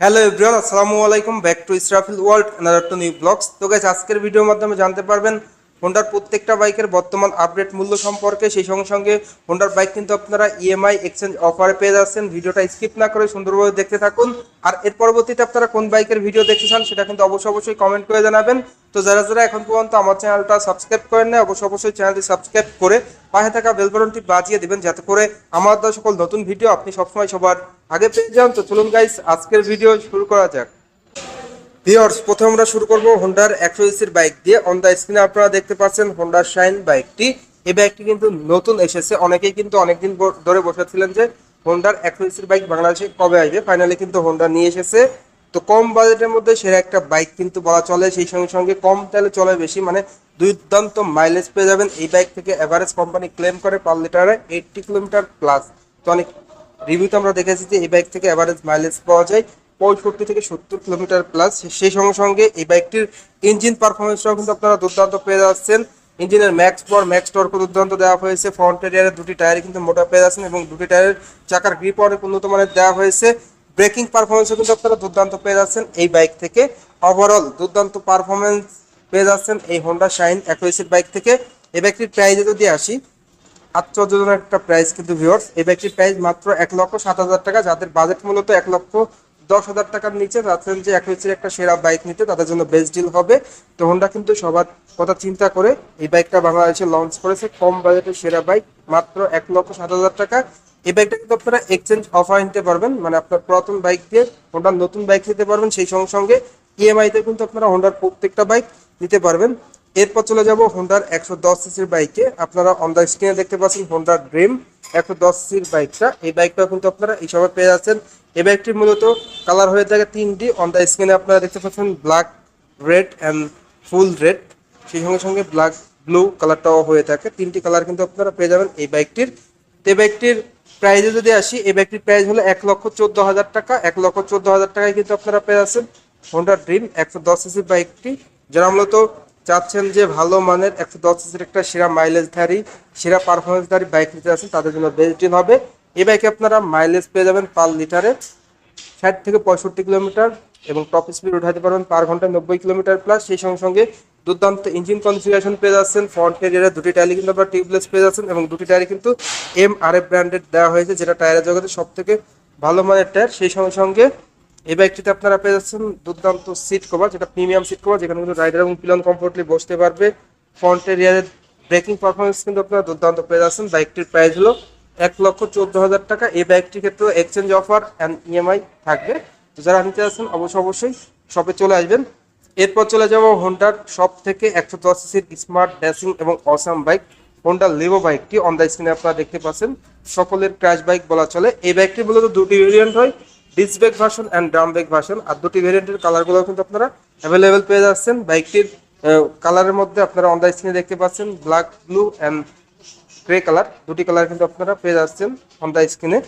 Hello everyone, আসসালামু আলাইকুম। Back to Israfil world another two new blogs. তো গাইস, আজকের ভিডিওর মাধ্যমে জানতে পারবেন হোন্ডার প্রত্যেকটা বাইকের বর্তমান আপডেট মূল্য সম্পর্কে। সেই সঙ্গে সঙ্গে হোন্ডার বাইক কিন্তু আপনারা ইএমআই এক্সচেঞ্জ অফারে পেয়ে যাচ্ছেন। ভিডিওটা স্কিপ না করে সুন্দরভাবে দেখতে থাকুন। আর এর পরবর্তীতে আপনারা কোন বাইকের ভিডিও দেখতে চান সেটা কিন্তু অবশ্যই কমেন্ট করে জানাবেন। তো যারা যারা এখন পর্যন্ত আমার চ্যানেলটা সাবস্ক্রাইব করেন না, অবশ্যই চ্যানেলটি সাবস্ক্রাইব করে পাশে থাকা বেল বাটনটি বাজিয়ে দিবেন, যাতে করে আমার দেওয়া সকল নতুন ভিডিও আপনি সবসময় সবার আগে পেয়ে যান। তো চলুন গাইস, আজকের ভিডিও শুরু করা যাক। ভিউয়ার্স, প্রথমে আমরা শুরু করব হোন্ডার 100 বাইক দিয়ে। অন দ্য স্ক্রিনে আপনারা দেখতে পাচ্ছেন হোন্ডার শাইন বাইকটি। এই বাইকটি কিন্তু নতুন এসেছে। অনেকেই কিন্তু অনেকদিন ধরে বসেছিলেন যে হোন্ডার 100 বাইক বাংলাদেশে কবে আসবে। ফাইনালি কিন্তু হোন্ডা নিয়ে এসেছে। তো কম বাজেটের মধ্যে সেরা একটা বাইক কিন্তু বলা চলে। সেই সঙ্গে সঙ্গে কম তেলে চলে বেশি, মানে দুর্দান্ত মাইলেজ পেয়ে যাবেন এই বাইক থেকে। এভারেজ কোম্পানি ক্লেম করে পার লিটারে 80 কিলোমিটার প্লাস। তো অনেক রিভিউতে আমরা দেখেছি যে এই বাইক থেকে এভারেজ মাইলেজ পাওয়া যায় 65 থেকে 70 কিলোমিটার প্লাস। সেই সঙ্গে সঙ্গে এই বাইকটির ইঞ্জিন পারফরমেন্সটাও কিন্তু আপনারা দুর্দান্ত পেয়ে যাচ্ছেন। ইঞ্জিনের ম্যাক্স টর্ক দুর্দান্ত দেওয়া হয়েছে। ফ্রন্ট এরিয়ার দুটি টায়ারে কিন্তু মোটা পেয়ে যাচ্ছেন এবং দুটি টায়ারের চাকার গ্রিপ অনেক উন্নত মানের দেওয়া হয়েছে। ব্রেকিং পারফরমেন্সও কিন্তু আপনারা দুর্দান্ত পেয়ে যাচ্ছেন এই বাইক থেকে। ওভারঅল দুর্দান্ত পারফরমেন্স পেয়ে যাচ্ছেন এই হোন্ডা শাইন 100 বাইক থেকে। এই বাইকটির প্রাইসে যদি আসি, আশ্চর্যজনক একটা প্রাইস কিন্তু ভিউয়ার্স। এই বাইকটির প্রাইস মাত্র 1,07,000 টাকা। যাদের বাজেট মূলত 1,10,000 টাকার নিচে যাচ্ছেন যে 100 একটা সেরা বাইক নিতে, তাদের জন্য বেস্ট ডিল হবে। তো হোন্ডা কিন্তু সবার কথা চিন্তা করে এই বাইকটা বাংলাদেশে লঞ্চ করেছে। কম বাজেটের সেরা বাইক মাত্র 1,07,000 টাকা। এই বাইকটা কিন্তু আপনারা এক্সচেঞ্জ অফার নিতে পারবেন, মানে আপনার পুরাতন বাইক দিয়ে হোন্ডার নতুন বাইক নিতে পারবেন। সেই সঙ্গে সঙ্গে ইএমআইতে কিন্তু আপনারা হোন্ডার প্রত্যেকটা বাইক নিতে পারবেন। এরপর চলে যাব হোন্ডার 110 বাইকে। আপনারা অন দ্য স্ক্রিনে দেখতে পাচ্ছেন হোন্ডার ড্রিম 110 বাইকটা। এই বাইকটা কিন্তু আপনারা এই সময় পেয়ে যাচ্ছেন। এই বাইকটির মূলত কালার হয়ে থাকে তিনটি। অন দ্য স্ক্রিনে আপনারা দেখতে পাচ্ছেন black, red and full red. সেই সঙ্গে সঙ্গে ব্ল্যাক ব্লু কালারটাও হয়ে থাকে। তিনটি কালার কিন্তু আপনারা পেয়ে যাবেন এই বাইকটির। এই বাইকটির প্রাইসে যদি আসি, এই বাইকটির প্রাইস হলো 1,14,000 টাকা। 1,14,000 টাকায় কিন্তু আপনারা পেয়ে যাচ্ছেন হোন্ডা ড্রিম 110 বাইকটি। যারা মূলত চাচ্ছেন যে ভালো মানের 110 একটা সেরা মাইলেজধারী, সেরা পারফরমেন্সধারী বাইক নিতে আছেন, তাদের জন্য বেস্ট ডিল হবে। এই বাইকে আপনারা মাইলেজ পেয়ে যাবেন পার লিটারে 60 থেকে 65 কিলোমিটার এবং টপ স্পিড উঠাতে পারবেন পার ঘন্টায় 90 কিলোমিটার প্লাস। সেই সঙ্গে সঙ্গে দুর্দান্ত ইঞ্জিন কনফিগারেশন পেয়ে যাচ্ছেন। ফ্রন্ট এরিয়ারে দুটি টায়ারই কিন্তু আপনারা টিউবলেস পেয়ে যাচ্ছেন এবং দুটি টায়ারই কিন্তু MRF ব্র্যান্ডেড দেওয়া হয়েছে, যেটা টায়ারের জগতে সব থেকে ভালো মানের টায়ার। সেই সঙ্গে সঙ্গে এই বাইকটিতে আপনারা পেয়ে যাচ্ছেন দুর্দান্ত সিট কভার, যেটা প্রিমিয়াম সিট কভার, যেখানে কিন্তু রাইডার এবং পিলন কমফোর্টলি বসতে পারবে। ফ্রন্ট এরিয়ারের ব্রেকিং পারফরমেন্স কিন্তু আপনারা দুর্দান্ত পেয়ে যাচ্ছেন। বাইকটির প্রাইস হলো 1,14,000 টাকা। এই বাইকটির ক্ষেত্রে এক্সচেঞ্জ অফার অ্যান্ড ইএমআই থাকবে। তো যারা নিতে যাচ্ছেন অবশ্যই শপে চলে আসবেন। এরপর চলে যাব হোন্ডার সব থেকে 110 স্মার্ট ড্যাশিং এবং অসাম বাইক হোন্ডা লিভো বাইকটি। অন দ্য স্ক্রিনে আপনারা দেখতে পাচ্ছেন সকলের ক্র্যাশ বাইক বলা চলে। এই বাইকটি মূলত দুটি ভেরিয়েন্ট হয়, disc brake version and drum brake version. আর দুটি ভেরিয়েন্টের কালারগুলো কিন্তু আপনারা অ্যাভেলেবেল পেয়ে যাচ্ছেন। বাইকটির কালারের মধ্যে আপনারা অন দ্য স্ক্রিনে দেখতে পাচ্ছেন black, blue and grey colour. দুটি কালার কিন্তু আপনারা পেয়ে যাচ্ছেন অন দ্য স্ক্রিনে।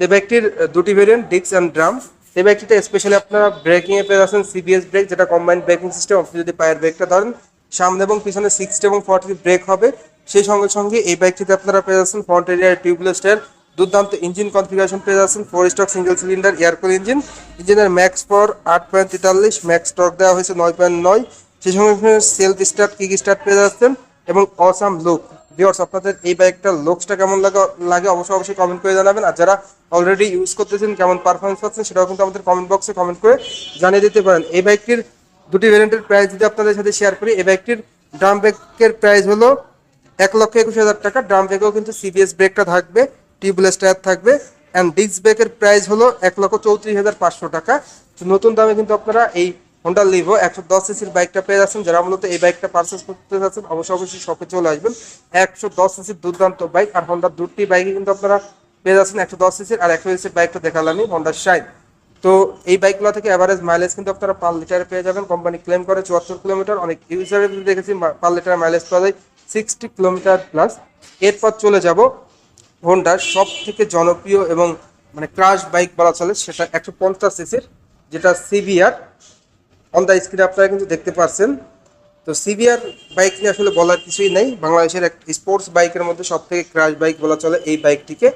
এই বাইকটির দুটি ভেরিয়েন্ট ডিস্ক অ্যান্ড ড্রাম। এই বাইকটিতে স্পেশালি আপনারা ব্রেকিংয়ে পেয়ে যাচ্ছেন সিবিএস ব্রেক, যেটা কম্বাইন্ড ব্রেকিং সিস্টেম। আপনি যদি পায়ের ব্রেকটা ধরেন, সামনে এবং পিছনে 60 এবং 40 ব্রেক হবে। সেই সঙ্গে সঙ্গে এই বাইকটিতে আপনারা পেয়ে যাচ্ছেন ফ্রন্ট এরিয়ার টিউবলেস টায়ার, দুর্দান্ত ইঞ্জিন কনফিগারেশন পেয়ে যাচ্ছেন 4 stroke single cylinder air cool engine. ইঞ্জিনের ম্যাক্স পাওয়ার 8.43, ম্যাক্স টর্ক দেওয়া হয়েছে 9.9। সেই সঙ্গে সঙ্গে সেলফ স্টার্ট, কিক স্টার্ট পেয়ে যাচ্ছেন এবং অসাম লুক। ভিউয়ার্স, আপনাদের এই বাইকটার লুকসটা কেমন লাগে অবশ্যই কমেন্ট করে জানাবেন। আর যারা অলরেডি ইউজ করতেছেন, কেমন পারফরমেন্স পাচ্ছেন, সেটাও কিন্তু আমাদের কমেন্ট বক্সে কমেন্ট করে জানিয়ে দিতে পারেন। এই বাইকটির দুটি ভেরিয়েন্টের প্রাইস যদি আপনাদের সাথে শেয়ার করি, এই বাইকটির ড্রাম ব্রেকের প্রাইস হলো 1,21,000 টাকা। ড্রাম ব্রেকেও কিন্তু সিবিএস ব্রেকটা থাকবে, টিউবলেস টায়ার থাকবে। অ্যান্ড ডিস্ক ব্রেকের প্রাইস হলো 1,34,500 টাকা। তো নতুন দামে কিন্তু আপনারা এই হোন্ডা লিভো 110 বাইকটা পেয়ে যাচ্ছেন। যারা মূলত এই বাইকটা পারচেস করতে যাচ্ছেন অবশ্যই শপে চলে আসবেন। 110 দুর্দান্ত বাইক। আর হোন্ডার দুটি বাইকে কিন্তু আপনারা পেয়ে যাচ্ছেন 110 আর 100 বাইকটা দেখালামই হোন্ডার শাইন। তো এই বাইকগুলো থেকে অ্যাভারেজ মাইলেজ কিন্তু আপনারা পার লিটারে পেয়ে যাবেন। কোম্পানি ক্লেম করে 74 কিলোমিটার। অনেক ইউজারে দেখেছি পার লিটারে মাইলেজ পাওয়া যায় 60 কিলোমিটার প্লাস। এরপর চলে যাব হোন্ডার সব থেকে জনপ্রিয় এবং মানে ক্রাশ বাইক বলা চলে, সেটা 150 যেটা সিবিআর। অন দ্য স্ক্রিনে আপনারা কিন্তু দেখতে পাচ্ছেন। তো সিবিআর বাইক নিয়ে আসলে বলার কিছুই নেই। বাংলাদেশের এক স্পোর্টস বাইকের মধ্যে সব থেকে ক্র্যাশ বাইক বলা চলে এই বাইকটিকে।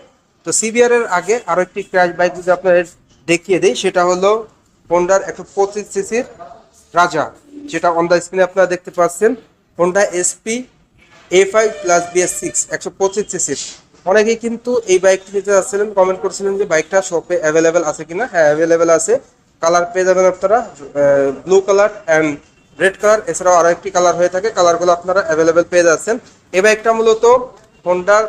তো সিবিআর এর আগে আরও একটি ক্র্যাশ বাইক যদি আপনাদের দেখিয়ে দেই, সেটা হলো হোন্ডার 125 সিসির রাজা, যেটা অন দ্য স্ক্রিনে আপনারা দেখতে পাচ্ছেন, হোন্ডা এসপি A5+BS6 125 সিসির। অনেকেই কিন্তু এই বাইকটি নিতে যাচ্ছিলেন, কমেন্ট করছিলেন যে বাইকটা শপে অ্যাভেলেবেল আছে কিনা। হ্যাঁ, অ্যাভেলেবেল আছে। কালার পেয়ে যাবেন আপনারা, blue colour and red colour, এছাড়াও আরো একটি কালার হয়ে থাকে, কালারগুলো আপনারা অ্যাভেলেবেল পেয়ে যাচ্ছেন। এই বাইকটা মূলত হোন্ডার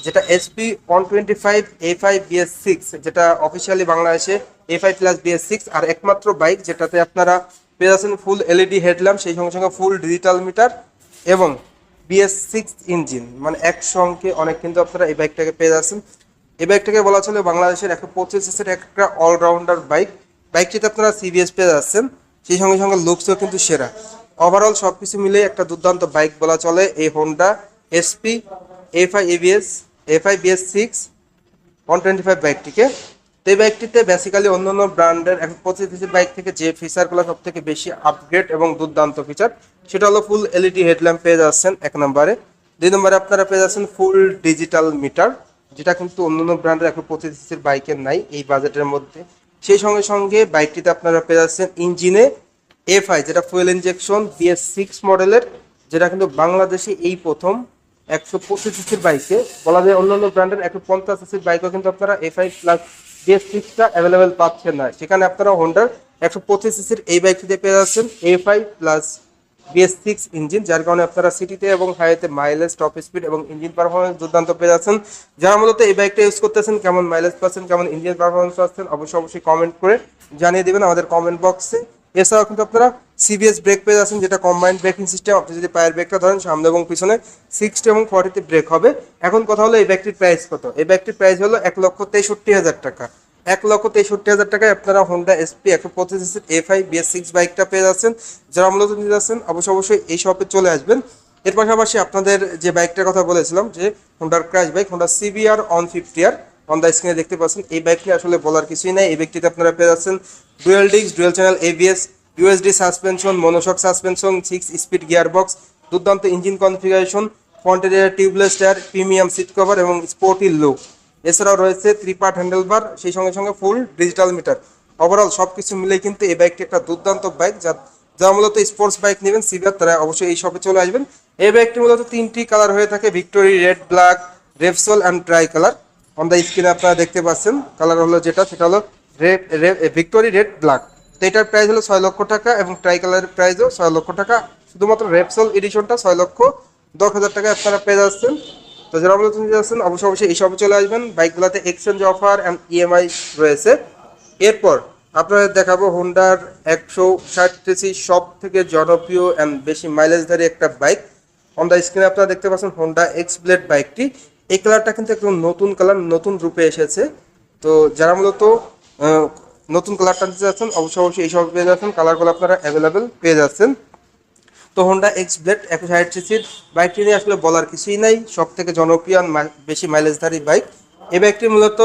যেটা SP125A5BS6, যেটা অফিসিয়ালি বাংলাদেশে A5+BS6, আর একমাত্র বাইক যেটাতে আপনারা পেয়ে যাচ্ছেন ফুল এলইডি হেডল্যাম্প, সেই সঙ্গে সঙ্গে ফুল ডিজিটাল মিটার এবং BS6 ইঞ্জিন, মানে একসঙ্গে অনেক কিন্তু আপনারা এই বাইকটাকে পেয়ে যাচ্ছেন। এই বাইকটাকে বলা চলে বাংলাদেশের 125 সিসির একটা অলরাউন্ডার বাইক। বাইকটিতে আপনারা সিবিএস পেয়ে যাচ্ছেন, সেই সঙ্গে সঙ্গে লুকসও কিন্তু সেরা। ওভারঅল সবকিছু মিলে একটা দুর্দান্ত বাইক বলা চলে এই হোন্ডা এসপি A5BS6 125 বাইকটিকে। তো এই বাইকটিতে বেসিক্যালি অন্যান্য ব্র্যান্ডের 125 সিসির বাইক থেকে যে ফিচারগুলো সব থেকে বেশি আপগ্রেড এবং দুর্দান্ত ফিচার, সেটা হলো ফুল এলইডি হেডল্যাম্প পেয়ে যাচ্ছেন 1 নম্বরে। 2 নম্বরে আপনারা পেয়ে যাচ্ছেন ফুল ডিজিটাল মিটার, যেটা কিন্তু অন্যান্য ব্র্যান্ডের 125 সিসির বাইকের নাই এই বাজেটের মধ্যে। সেই সঙ্গে সঙ্গে বাইকটিতে আপনারা পেয়ে যাচ্ছেন ইঞ্জিনে A5, যেটা ফুয়েল ইনজেকশন BS6 মডেলের, যেটা কিন্তু বাংলাদেশে এই প্রথম 125 সিসির বাইকে। বলা যায় অন্যান্য ব্র্যান্ডের 150 সিসির বাইকও কিন্তু আপনারা A5+BS6টা অ্যাভেলেবেল পাচ্ছেন না, সেখানে আপনারা হোন্ডার 125 সিসির এই বাইকটিতে পেয়ে যাচ্ছেন A5+BS6 ইঞ্জিন, যার কারণে আপনারা সিটিতে এবং হাইওয়েতে মাইলেজ, টপ স্পিড এবং ইঞ্জিন পারফরমেন্স দুর্দান্ত পেয়ে যাচ্ছেন। যারা মূলত এই বাইকটা ইউজ করতেছেন, কেমন মাইলেজ পাচ্ছেন, কেমন ইঞ্জিন পারফরমেন্স পাচ্ছেন, অবশ্যই কমেন্ট করে জানিয়ে দেবেন আমাদের কমেন্ট বক্সে। এছাড়াও কিন্তু আপনারা সিবিএস ব্রেক পেয়ে যাচ্ছেন, যেটা কম্বাইন্ড ব্রেকিং সিস্টেম। আপনি যদি পায়ের ব্রেকটা ধরেন, সামনে এবং পিছনে 60 এবং 40তে ব্রেক হবে। এখন কথা হলো এই ব্যাগটির প্রাইস কত। এই ব্যাগটির প্রাইস হলো 1,63,000 টাকা। 1,63,000 টাকায় আপনারা হোন্ডা এসপি 125 A5BS6 বাইকটা পেয়ে যাচ্ছেন। যারা মূলত নিতে যাচ্ছেন অবশ্যই এই শপে চলে আসবেন। এর পাশাপাশি আপনাদের যে বাইকটার কথা বলেছিলাম, যে হোন্ডার crash bike, Honda CBR 150R, on the স্ক্রিনে দেখতে পাচ্ছেন। এই বাইকটি আসলে বলার কিছুই নাই। এই বাইকটিতে আপনারা পেয়ে যাচ্ছেন dual disc, dual channel ABS, USD suspension, monoshock suspension, 6 speed gear box, দুর্দান্ত ইঞ্জিন কনফিগারেশন, ফ্রন্টের tubeless tyre, premium seat cover এবং স্পোর্টি লুক। এছাড়াও রয়েছে 3 পার্ট হ্যান্ডেলবার, সেই সঙ্গে সঙ্গে ফুল ডিজিটাল মিটার। ওভারঅল সব কিছু মিলে কিন্তু এই বাইকটি একটা দুর্দান্ত বাইক। যারা মূলত স্পোর্টস বাইক নেবেন সিবিআর, তারা অবশ্যই এই শপে চলে আসবেন। এই বাইকটি মূলত 3টি কালার হয়ে থাকে, victory red, black, Repsol and try colour. On the স্ক্রিনে আপনারা দেখতে পাচ্ছেন কালার হলো সেটা হলো ভিক্টোরি রেড ব্ল্যাক। তো এটার প্রাইস হলো 6 লক্ষ টাকা এবং ট্রাই কালারের প্রাইসও 6 লক্ষ টাকা। শুধুমাত্র রেপসোল এডিশনটা 6,10,000 টাকায় আপনারা পেয়ে যাচ্ছেন। তো যারা মূলত নিতে যাচ্ছেন অবশ্যই এই শপে চলে আসবেন। বাইকগুলোতে এক্সচেঞ্জ অফার অ্যান্ড ইএমআই রয়েছে। এরপর আপনাদের দেখাবো হোন্ডার 160 সিসি সব থেকে জনপ্রিয় অ্যান্ড বেশি মাইলেজধারী একটা বাইক। অন দ্য স্ক্রিনে আপনারা দেখতে পাচ্ছেন হোন্ডা এক্সব্লেড বাইকটি। এই কালারটা কিন্তু একদম নতুন কালার, নতুন রূপে এসেছে। তো যারা মূলত নতুন কালারটা নিতে যাচ্ছেন অবশ্যই এই সব পেয়ে যাচ্ছেন, কালারগুলো আপনারা অ্যাভেলেবেল পেয়ে যাচ্ছেন। তো হোন্ডা এক্সব্লেড 160 সিসির বাইকটি নিয়ে আসলে বলার কিছুই নাই, সব থেকে জনপ্রিয় বেশি মাইলেজধারী বাইক। এই বাইকটি মূলত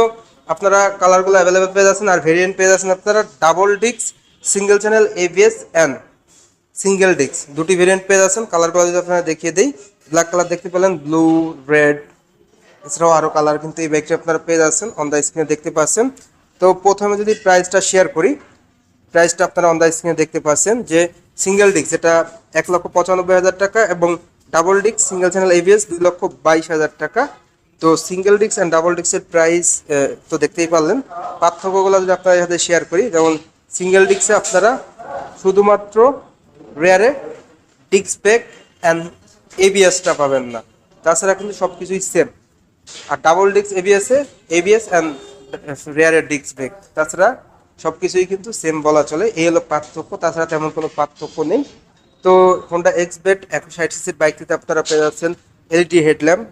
আপনারা কালারগুলো অ্যাভেলেবেল পেয়ে যাচ্ছেন, আর ভেরিয়েন্ট পেয়ে যাচ্ছেন আপনারা double disc, single channel ABS and single disc, দুটি ভেরিয়েন্ট পেয়ে যাচ্ছেন। কালারগুলো যদি আপনারা দেখিয়ে দিই, ব্ল্যাক কালার দেখতে পেলেন, ব্লু, রেড, এছাড়াও আরও কালার কিন্তু এই বাইকটি আপনারা পেয়ে যাচ্ছেন, অন দ্য স্ক্রিনে দেখতে পাচ্ছেন। তো প্রথমে যদি প্রাইসটা শেয়ার করি, প্রাইসটা আপনারা অন দ্য স্ক্রিনে দেখতে পাচ্ছেন যে সিঙ্গেল ডিস্ক যেটা 1,95,000 টাকা এবং double disc single channel ABS 2,22,000 টাকা। তো সিঙ্গেল ডিস্ক অ্যান্ড ডাবল ডিস্কের প্রাইস তো দেখতেই পারলেন। পার্থক্যগুলো যদি আপনাদের সাথে শেয়ার করি, যেমন সিঙ্গেল ডিস্কে আপনারা শুধুমাত্র রেয়ারে ডিস্ক ব্রেক অ্যান্ড ABSটা পাবেন না, তাছাড়া কিন্তু সব কিছুই সেম। আর ডাবল ডিস্ক ABS অ্যান্ড রেয়ারের ডিস্ক ব্রেক, তাছাড়া সব কিছুই কিন্তু সেম বলা চলে। এই হলো পার্থক্য, তাছাড়া তেমন কোনো পার্থক্য নেই। তো হোন্ডা এক্সব্লেড 160 সিসির বাইকটিতে আপনারা পেয়ে যাচ্ছেন এলইডি হেডল্যাম্প,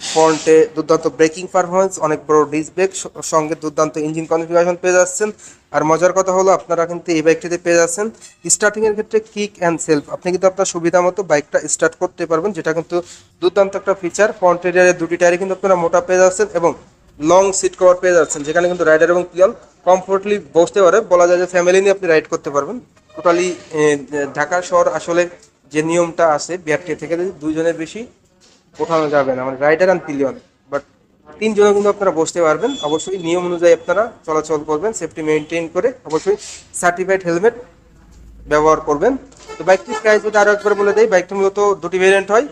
ফ্রন্টে দুর্দান্ত ব্রেকিং পারফরমেন্স, অনেক বড় ডিস্ক ব্রেক, সঙ্গে দুর্দান্ত ইঞ্জিন কনফিগারেশন পেয়ে যাচ্ছেন। আর মজার কথা হলো আপনারা কিন্তু এই বাইকটিতে পেয়ে যাচ্ছেন স্টার্টিংয়ের ক্ষেত্রে কিক অ্যান্ড সেলফ। আপনি কিন্তু আপনার সুবিধা মতো বাইকটা স্টার্ট করতে পারবেন, যেটা কিন্তু দুর্দান্ত একটা ফিচার। ফ্রন্ট এরিয়ারের দুটি টায়ারে কিন্তু আপনারা মোটা পেয়ে যাচ্ছেন এবং লং সিট কভার পেয়ে যাচ্ছেন, যেখানে কিন্তু রাইডার এবং পিয়ন কমফোর্টলি বসতে পারে। বলা যায় যে ফ্যামিলি নিয়ে আপনি রাইড করতে পারবেন টোটালি। ঢাকা শহর আসলে যে নিয়মটা আছে BRT থেকে, দুইজনের বেশি ওঠানো যাবে না, মানে রাইডার অ্যান্ড পিলিয়ন। বাট তিনজনে কিন্তু আপনারা বসতে পারবেন। অবশ্যই নিয়ম অনুযায়ী আপনারা চলাচল করবেন, সেফটি মেনটেন করে অবশ্যই সার্টিফাইড হেলমেট ব্যবহার করবেন। তো বাইকটির প্রাইস যদি আরও একবার বলে দেয়, বাইকটি মূলত দুটি ভেরিয়েন্ট হয়,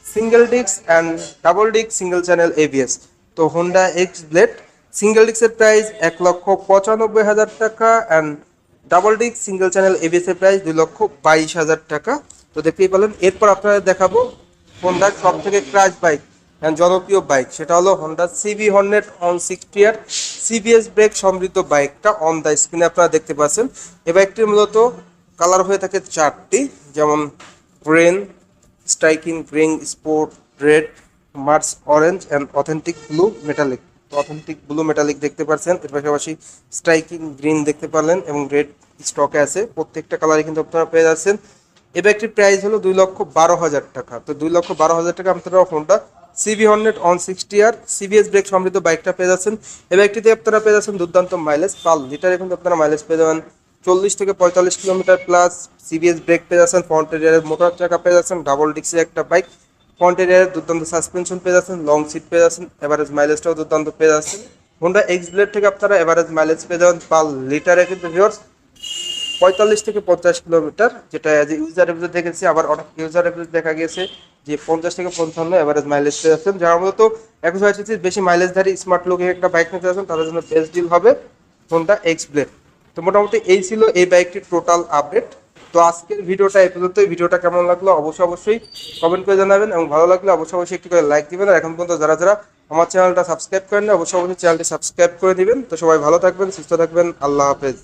single disc and double disc single channel ABS. তো হোন্ডা এক্স ব্লেড সিঙ্গেল ডিস্কের প্রাইস 1,95,000 টাকা and double disc single channel ABS এর প্রাইস 2,22,000 টাকা। তো দেখতেই পেলেন। এরপর আপনাদের দেখাবো হোন্ডার সব থেকে ক্রাশ বাইক অ্যান্ড জনপ্রিয় বাইক, সেটা হলো Honda CB Hornet on 60 year CBS brake সমৃদ্ধ বাইকটা অন দ্য স্ক্রিনে আপনারা দেখতে পাচ্ছেন। এই বাইকটির মূলত কালার হয়ে থাকে চারটি, যেমন grain, striking green, sport red, Mars orange and authentic blue metallic. তো অথেন্টিক ব্লু মেটালিক দেখতে পাচ্ছেন, এর পাশাপাশি স্ট্রাইকিং গ্রিন দেখতে পারলেন এবং রেড স্টকে আছে। প্রত্যেকটা কালারই কিন্তু আপনারা পেয়ে যাচ্ছেন। এই ব্যাগটির প্রাইস হলো 2,12,000 টাকা। তো 2,12,000 টাকা আপনারা Honda CB Hornet on 60 year CBS brake সমৃদ্ধ বাইকটা পেয়ে যাচ্ছেন। এই বাইকটিতে আপনারা পেয়ে যাচ্ছেন দুর্দান্ত মাইলেজ, পার লিটারে কিন্তু আপনারা মাইলেজ পেয়ে যাবেন 40 থেকে 45 কিলোমিটার প্লাস। সিবিএস ব্রেক পেয়ে যাচ্ছেন, ফ্রন্ট এরিয়ারের মোটর চাকা পেয়ে যাচ্ছেন, ডাবল ডিক্সের একটা বাইক, ফ্রন্ট এরিয়ার দুর্দান্ত সাসপেনশন পেয়ে যাচ্ছেন, লং সিট পেয়ে যাচ্ছেন, এভারেজ মাইলেজটাও দুর্দান্ত পেয়ে যাচ্ছেন। হোন্ডা এক্স ব্লেড থেকে আপনারা এভারেজ মাইলেজ পেয়ে যাবেন পার লিটারে কিন্তু ভিউয়ার্স 45 থেকে 50 কিলোমিটার, যেটা অ্যাজ এ ইউজার রিভিউ দেখেছি। আবার অনেক ইউজার রিভিউ দেখা গেছে যে 50 থেকে 55 এভারেজ মাইলেজ পেয়ে যাচ্ছেন। যারা মূলত 160 সিসির বেশি মাইলেজধারী স্মার্ট লুকিং একটা বাইক নিতে যাচ্ছেন, তাদের জন্য বেস্ট ডিল হবে হোন্ডা এক্স ব্লেড। তো মোটামুটি এই ছিল এই বাইকটির টোটাল আপডেট। তো আজকের ভিডিওটা এই পর্যন্তই। ভিডিওটা কেমন লাগলো অবশ্যই কমেন্ট করে জানাবেন এবং ভালো লাগলে অবশ্যই একটি করে লাইক দিবেন। আর এখন পর্যন্ত যারা যারা আমার চ্যানেলটা সাবস্ক্রাইব করেন না, অবশ্যই চ্যানেলটি সাবস্ক্রাইব করে দিবেন। তো সবাই ভালো থাকবেন, সুস্থ থাকবেন, আল্লাহ হাফেজ।